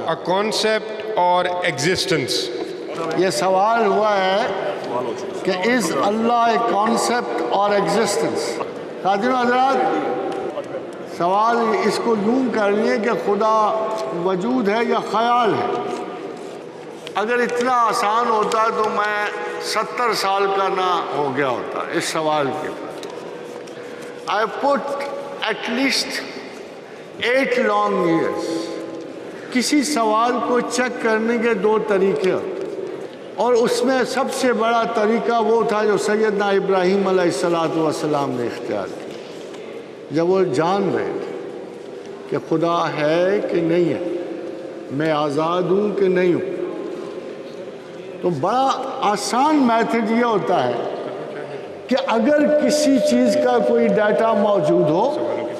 a concept or existence? یہ سوال ہوا ہے کہ از اللہ اے کانسیپٹ اور ایگزسٹنس. خاتون حضرات، سوال اس کو یوں کر لیے کہ خدا وجود ہے یا خیال ہے. اگر اتنا آسان ہوتا تو میں 70 سال کا نہ ہو گیا ہوتا اس سوال کے پر. I put at least 8 long years. کسی سوال کو چیک کرنے کے 2 طریقے ہوتے، اور اس میں سب سے بڑا طریقہ وہ تھا جو سیدنا ابراہیم علیہ السلام نے اختیار کیا جب وہ جان رہے تھے کہ خدا ہے کہ نہیں ہے، میں آزاد ہوں کہ نہیں ہوں. تو بڑا آسان میتھڈ یہ ہوتا ہے کہ اگر کسی چیز کا کوئی ڈیٹا موجود ہو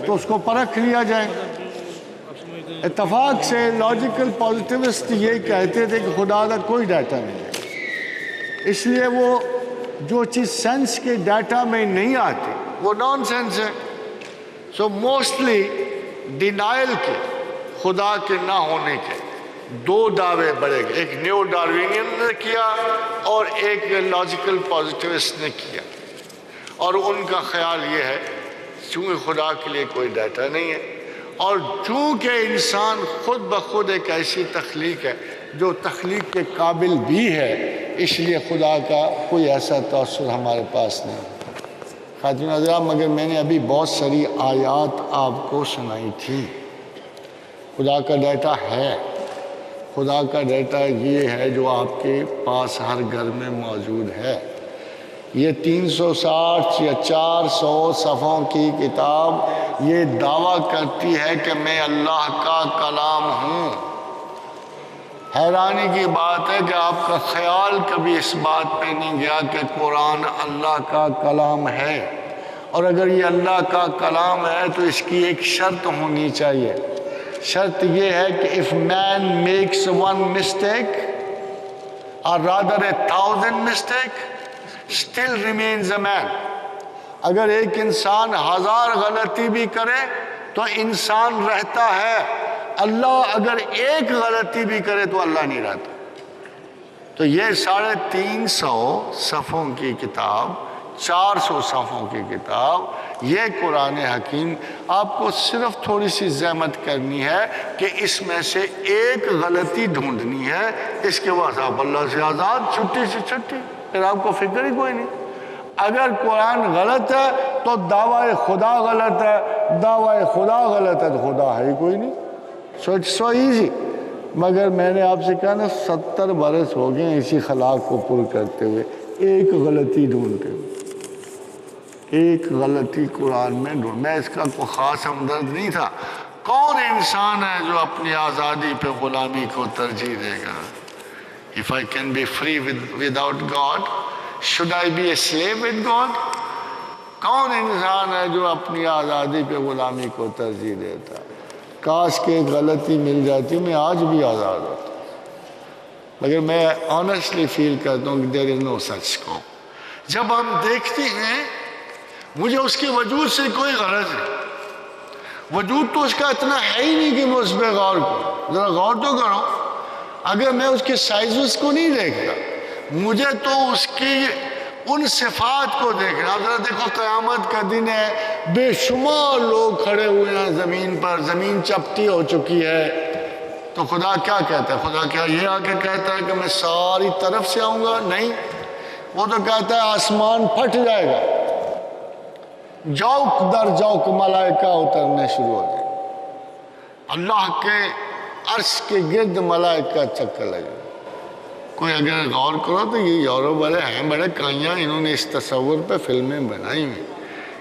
تو اس کو پرکھ لیا جائے. اتفاق سے لاجیکل پازیٹیوسٹ یہ کہتے تھے کہ خدا کا کوئی ڈیٹا نہیں ہے، اس لیے وہ جو چیز سینس کے ڈیٹا میں نہیں آتی وہ نان سینس ہے. سو موسٹلی ڈینائل کے خدا کے نہ ہونے کے 2 دعوے بڑھے گئے، ایک نیو ڈاروینین نے کیا اور ایک لاجیکل پازیٹیوسٹ نے کیا. اور ان کا خیال یہ ہے چونکہ خدا کے لیے کوئی ڈیٹا نہیں ہے، اور چونکہ انسان خود بخود ایک ایسی تخلیق ہے جو تخلیق کے قابل بھی ہے، اس لیے خدا کا کوئی ایسا تاثر ہمارے پاس نہیں. خاتون حضرات، مگر میں نے ابھی بہت ساری آیات آپ کو سنائی تھی. خدا کا ڈیٹا ہے. خدا کا ڈیٹا یہ ہے جو آپ کے پاس ہر گھر میں موجود ہے. یہ 360 یا 400 صفحوں کی کتاب یہ دعویٰ کرتی ہے کہ میں اللہ کا کلام ہوں. حیرانی کی بات ہے کہ آپ کا خیال کبھی اس بات پہ نہیں گیا کہ قرآن اللہ کا کلام ہے. اور اگر یہ اللہ کا کلام ہے تو اس کی ایک شرط ہونی چاہیے. شرط یہ ہے کہ if man makes one mistake or rather 1,000 mistake still remains a man. اگر ایک انسان 1000 غلطی بھی کرے تو انسان رہتا ہے. اللہ اگر ایک غلطی بھی کرے تو اللہ نہیں رہتا. تو یہ 350 صفحوں کی کتاب، 400 صفحوں کی کتاب، یہ قرآن حکیم آپ کو صرف تھوڑی سی زحمت کرنی ہے کہ اس میں سے ایک غلطی ڈھونڈنی ہے. اس کے بعد آپ اللہ سے آزاد، چھٹی سے چھٹی، پھر آپ کو فکر ہی کوئی نہیں. اگر قرآن غلط ہے تو دعویٰ خدا غلط ہے، دعویٰ خدا غلط ہے تو خدا ہے ہی کوئی نہیں. So it's so easy. مگر میں نے آپ سے کہا نا 70 برس ہو گئے اسی خلاق کو پر کرتے ہوئے، ایک غلطی ڈھونڈتے ہوئے، ایک غلطی قرآن میں ڈھونڈ. میں اس کا کوئی خاص ہمدرد نہیں تھا. کون انسان ہے جو اپنی آزادی پہ غلامی کو ترجیح دے گا؟ If I can be free without God, should I be a slave with God? کون انسان ہے جو اپنی آزادی پہ غلامی کو ترجیح دیتا؟ کاش کہ ایک غلطی مل جاتی میں آج بھی آزاد ہوتا. مگر میں آنیسٹلی فیل کرتا ہوں کہ there is no such scope. جب ہم دیکھتے ہیں مجھے اس کے وجود سے کوئی غرض نہیں، وجود تو اس کا اتنا ہے ہی نہیں کہ میں اس پہ غور کروں. ذرا غور تو کرو. اگر میں اس کے سائزز کو نہیں دیکھتا، مجھے تو اس کی ان صفات کو دیکھنا. ذرا دیکھو قیامت کا دن ہے، بے شمار لوگ کھڑے ہوئے ہیں زمین پر، زمین چپٹی ہو چکی ہے. تو خدا کیا کہتا ہے؟ خدا کیا یہ آ کے کہتا ہے کہ میں ساری طرف سے آؤں گا؟ نہیں، وہ تو کہتا ہے آسمان پھٹ جائے گا، جوک در جوک ملائکہ اترنے شروع ہو جائے. اللہ کے عرش کے گرد ملائکہ چکر لگے. کوئی اگر غور کرو تو یہ یورپ والے ہیں بڑے کائیاں، انہوں نے اس تصور پہ فلمیں بنائی ہوئی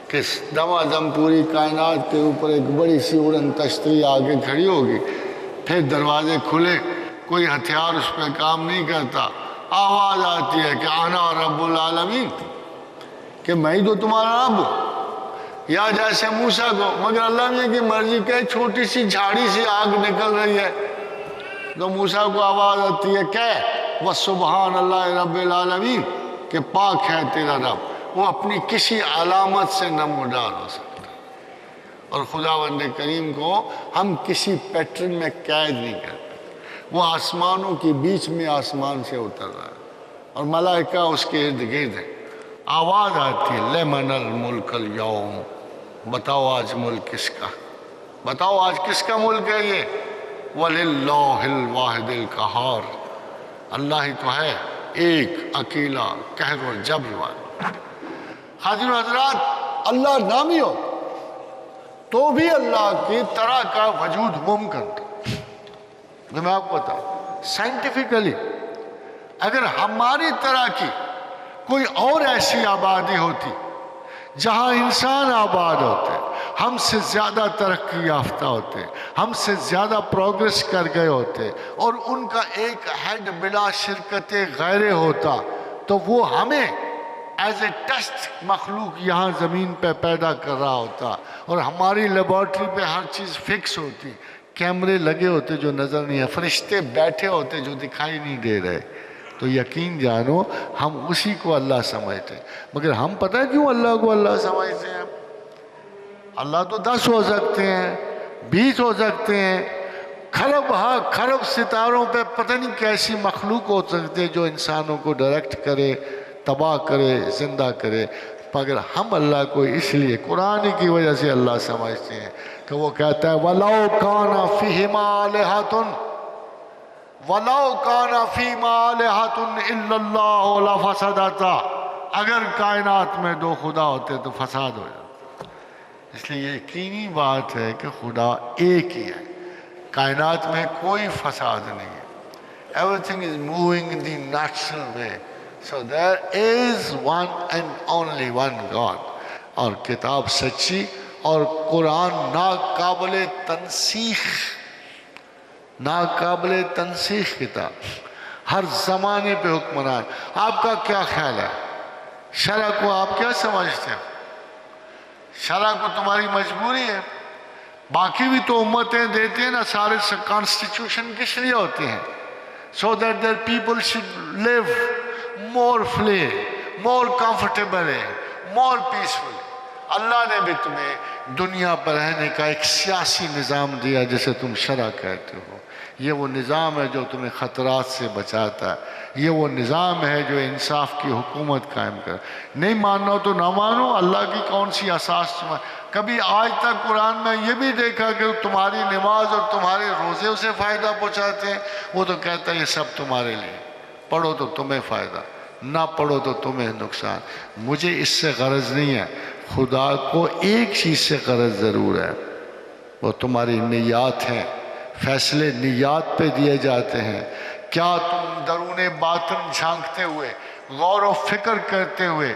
کہ دمادم پوری کائنات کے اوپر ایک بڑی سی اڑن تشتری آگے کھڑی ہوگی، پھر دروازے کھلے، کوئی ہتھیار اس پہ کام نہیں کرتا، آواز آتی ہے کہ انا رب العالمین، کہ میں ہی تو تمہارا رب ہوں. یا جیسے موسیٰ کو، مگر اللہ نے کی مرضی کہ چھوٹی سی جھاڑی سی آگ نکل رہی ہے تو موسیٰ کو آواز آتی ہے کہ وَسُبْحَانَ اللَّهِ رَبِّ الْعَالَمِينَ، کہ پاک ہے تیرا رب. وہ اپنی کسی علامت سے نمودار ہو سکتا. اور خداوند کریم کو ہم کسی پیٹرن میں قید نہیں کرتے. وہ آسمانوں کے بیچ میں آسمان سے اتر رہا ہے اور ملائکہ اس کے ارد گرد ہے. آواز آتی ہے لمن الملک اليوم، بتاؤ آج ملک کس کا، بتاؤ آج کس کا ملک ہے یہ. وَلِلَّهِ الْوَاحِدِ الْقَهَّارِ، اللہ ہی تو ہے ایک اکیلا قہر و جبر والا. حاضرین و حضرات، اللہ نامی ہو تو بھی اللہ کی طرح کا وجود ممکن تھا. میں آپ کو بتاؤں سائنٹیفکلی اگر ہماری طرح کی کوئی اور ایسی آبادی ہوتی جہاں انسان آباد ہوتے، ہم سے زیادہ ترقی یافتہ ہوتے، ہم سے زیادہ پروگریس کر گئے ہوتے، اور ان کا ایک ہیڈ بلا شرکت غیر ہوتا، تو وہ ہمیں ایز اے ٹیسٹ مخلوق یہاں زمین پہ پیدا کر رہا ہوتا، اور ہماری لیبارٹری پہ ہر چیز فکس ہوتی، کیمرے لگے ہوتے جو نظر نہیں ہے، فرشتے بیٹھے ہوتے جو دکھائی نہیں دے رہے. تو یقین جانو ہم اسی کو اللہ سمجھتے ہیں. مگر ہم پتہ کیوں اللہ کو اللہ سمجھتے ہیں؟ اللہ تو 10 ہو سکتے ہیں، 20 ہو سکتے ہیں، کھرب ستاروں پہ پتہ نہیں کیسی مخلوق ہو سکتے جو انسانوں کو ڈائریکٹ کرے، تباہ کرے، زندہ کرے. مگر ہم اللہ کو اس لیے قرآن کی وجہ سے اللہ سمجھتے ہیں کہ وہ کہتا ہے وَلَوْ كَانَ فِيهِمَا آلِهَةٌ وَلَوْ كَانَ فِيهِمَا آلِهَةٌ إِلَّا اللَّهُ لَفَسَدَتَا، اگر کائنات میں 2 خدا ہوتے تو فساد ہو جاتا. اس لیے یہ یقینی بات ہے کہ خدا ایک ہی ہے، کائنات میں کوئی فساد نہیں ہے. Everything is moving in the natural way. So there is one and only one God. اور کتاب سچی اور قرآن ناقابل تنسیخ کتاب، ہر زمانے پہ حکمران. آپ کا کیا خیال ہے؟ شرع کو آپ کیا سمجھتے ہیں؟ شرع کو تمہاری مجبوری ہے. باقی بھی تو امتیں دیتے ہیں نا، سارے کانسٹیٹیوشن کس لیے ہوتے ہیں؟ so that their people should live more free, more comfortably, more peacefully. اللہ نے بھی تمہیں دنیا پر رہنے کا ایک سیاسی نظام دیا جسے تم شرع کہتے ہو. یہ وہ نظام ہے جو تمہیں خطرات سے بچاتا ہے، یہ وہ نظام ہے جو انصاف کی حکومت قائم کر. نہیں مانو تو نہ مانو، اللہ کی کون سی اساس تمہیں. کبھی آج تک قرآن میں یہ بھی دیکھا کہ تمہاری نماز اور تمہارے روزے اسے فائدہ پہنچاتے ہیں؟ وہ تو کہتا ہے یہ سب تمہارے لیے، پڑھو تو تمہیں فائدہ، نہ پڑھو تو تمہیں نقصان. مجھے اس سے غرض نہیں ہے. خدا کو ایک چیز سے غرض ضرور ہے، وہ تمہاری نیات ہیں. فیصلے نیات پہ دیے جاتے ہیں. کیا تم درون باطن جھانکتے ہوئے، غور و فکر کرتے ہوئے،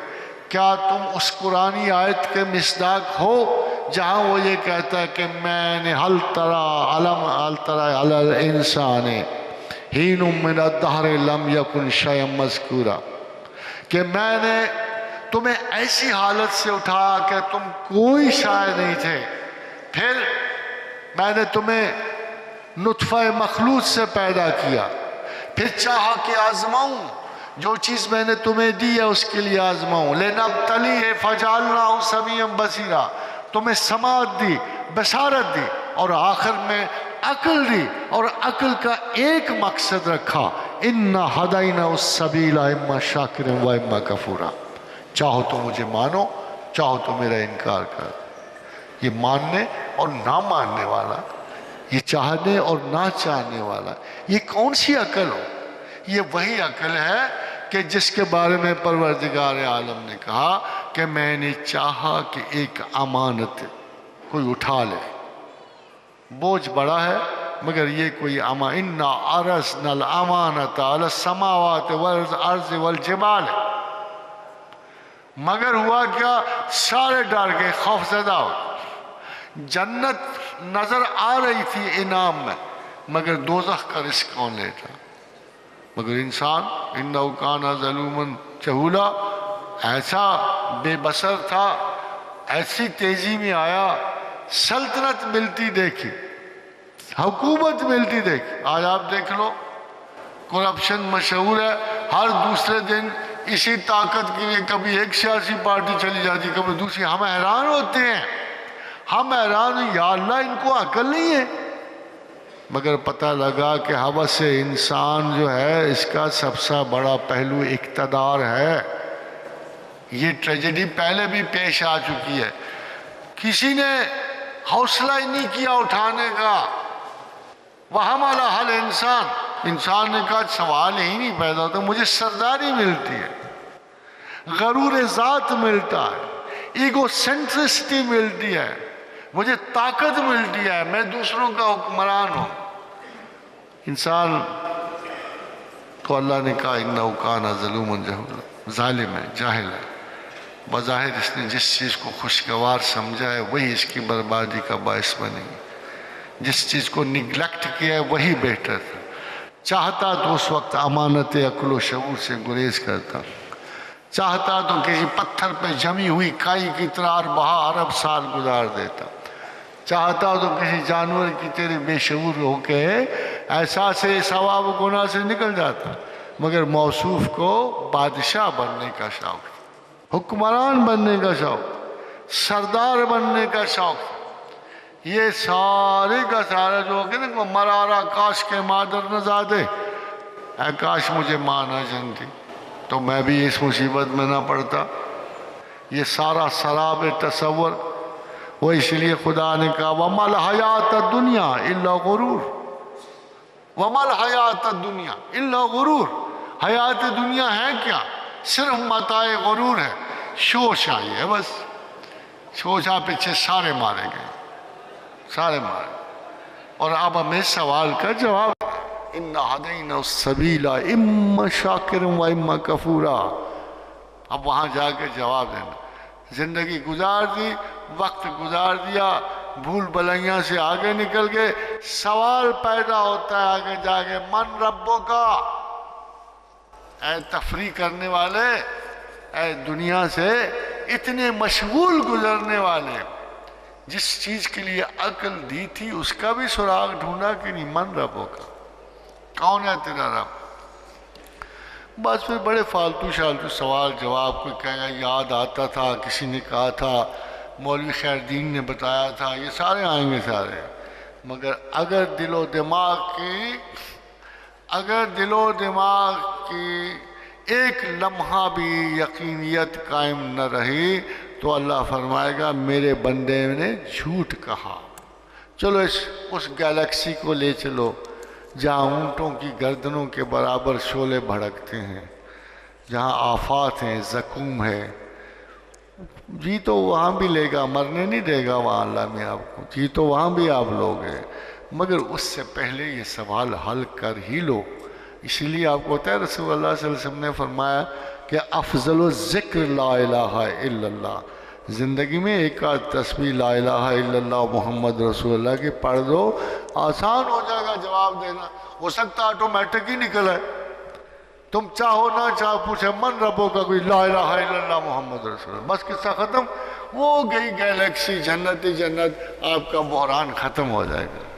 کیا تم اس قرآنی آیت کے مصداق ہو جہاں وہ یہ کہتا ہے کہ میں نے حل ترى علی الانسان حین من الدہر لم یکن شیئا مذکورا، کہ میں نے تمہیں ایسی حالت سے اٹھایا کہ تم کوئی شے نہیں تھے، پھر میں نے تمہیں نطفہ مخلوط سے پیدا کیا، پھر چاہا کہ آزماؤں، جو چیز میں نے تمہیں دی ہے اس کے لیے آزماؤں. لنبتلیہ فجعلناہ سمیعا بصیرا، تمہیں سماعت دی، بصارت دی، اور آخر میں عقل دی، اور عقل کا ایک مقصد رکھا انا ہدینا السبیل اما شاکرا و اما کفورا. چاہو تو مجھے مانو، چاہو تو میرا انکار کر. یہ ماننے اور نہ ماننے والا، یہ چاہنے اور نہ چاہنے والا، یہ کون سی عقل ہو؟ یہ وہی عقل ہے کہ جس کے بارے میں پروردگار عالم نے کہا کہ میں نے چاہا کہ ایک امانت کوئی اٹھا لے، بوجھ بڑا ہے مگر یہ کوئی انا عرضنا الامانۃ علی السماوات والارض والجبال. مگر ہوا کیا؟ سارے ڈر گئے، خوف زدہ ہو. جنت نظر آ رہی تھی انعام میں، مگر دوزخ کا رزق کون لیتا؟ مگر انسان انہو کان ظلوما جہولا، ایسا بے بصر تھا، ایسی تیزی میں آیا. سلطنت ملتی دیکھی، حکومت ملتی دیکھی. آج آپ دیکھ لو کرپشن مشہور ہے، ہر دوسرے دن اسی طاقت کے لیے کبھی ایک سیاسی پارٹی چلی جاتی، کبھی دوسری. ہم حیران ہوتے ہیں، ہم حیران ہیں یا اللہ ان کو عقل نہیں ہے، مگر پتہ لگا کہ ہوس انسان جو ہے اس کا سب سے بڑا پہلو اقتدار ہے۔ یہ ٹریجڈی پہلے بھی پیش آ چکی ہے، کسی نے حوصلہ ہی نہیں کیا اٹھانے کا۔ وَحَمَلَ الْإِنسَانُ، انسان نے کہا سوال ہی نہیں پیدا ہوتا، مجھے سرداری ملتی ہے، غرور ذات ملتا ہے، ایگو سینٹرسٹی ملتی ہے، مجھے طاقت ملتی ہے، میں دوسروں کا حکمران ہوں۔ انسان کو اللہ نے کہا اِنَّهُ كَانَ ظَلُومًا جَهُولًا، ظالم ہے، جاہل ہے۔ بظاہر اس نے جس چیز کو خوشگوار سمجھا ہے وہی اس کی بربادی کا باعث بنے گی، جس چیز کو نگلیکٹ کیا ہے وہی بہتر تھا۔ چاہتا تو اس وقت امانت عقل و شعور سے گریز کرتا، چاہتا تو کسی پتھر پہ جمی ہوئی کائی کی طرح بہا ارب سال گزار دیتا، چاہتا تو کسی جانور کی تیرے بے شعور ہو کے احساس ثواب و گناہ سے نکل جاتا، مگر موصوف کو بادشاہ بننے کا شوق، حکمران بننے کا شوق، سردار بننے کا شوق۔ یہ سارے کا سارا جو کہ نا مرارا کاش کے مادر نزادے، اے کاش مجھے ماں نہ جنتی تو میں بھی اس مصیبت میں نہ پڑتا۔ یہ سارا سراب تصور، وہ اس لیے خدا نے کہا وَمَا الْحَيَاةَ الدُّنْيَا إِلَّا غُرُورٌ، وَمَا الْحَيَاةَ الدُّنْيَا إِلَّا غُرُورٌ، حیات دنیا ہے کیا؟ صرف متاع غرور ہے، شوش آئی ہے بس، شوشا پیچھے سارے مارے گئے، سارے مارے۔ اور اب ہمیں سوال کا جواب اِنَّا هَدَيْنَا السَّبِيلَ إِمَّا شَاكِرًا وَإِمَّا كَفُورًا۔ اب وہاں جا کے جواب دینا، زندگی گزار دی، وقت گزار دیا، بھول بھلائیاں سے آگے نکل گئے، سوال پیدا ہوتا ہے آگے جا کے من ربوں کا، اے تفریح کرنے والے، اے دنیا سے اتنے مشغول گزرنے والے، جس چیز کے لیے عقل دی تھی اس کا بھی سراغ ڈھونڈا کہ نہیں؟ من ربوں کا، کون ہے تیرا رب؟ بس پھر بڑے فالتو شالتو سوال جواب، کوئی کہے گا یاد آتا تھا، کسی نے کہا تھا، مولوی خیر دین نے بتایا تھا، یہ سارے آئیں گے سارے، مگر اگر دل و دماغ کی ایک لمحہ بھی یقینیت قائم نہ رہی تو اللہ فرمائے گا میرے بندے نے جھوٹ کہا۔ چلو اس گیلیکسی کو لے چلو جہاں اونٹوں کی گردنوں کے برابر شعلے بھڑکتے ہیں، جہاں آفات ہیں، زکوم ہے، جی تو وہاں بھی لے گا، مرنے نہیں دے گا وہاں اللہ میں آپ کو، جی تو وہاں بھی آپ لوگ ہیں، مگر اس سے پہلے یہ سوال حل کر ہی لو۔ اسی لیے آپ کو ہوتا ہے رسول اللہ صلی اللہ علیہ وسلم نے فرمایا کہ افضل الذکر لا الہ الا اللہ، زندگی میں ایک آدھ تسبیح لا الہ الا اللہ محمد رسول اللہ کی پڑھ دو، آسان ہو جائے گا جواب دینا، ہو سکتا آٹومیٹک ہی نکل ہے، تم چاہو نہ چاہو پوچھے من ربوں کا کوئی لا الہ الا اللہ محمد رسول اللہ، بس قصہ ختم، وہ گئی گیلیکسی، جنت ہی جنت، آپ کا بحران ختم ہو جائے گا۔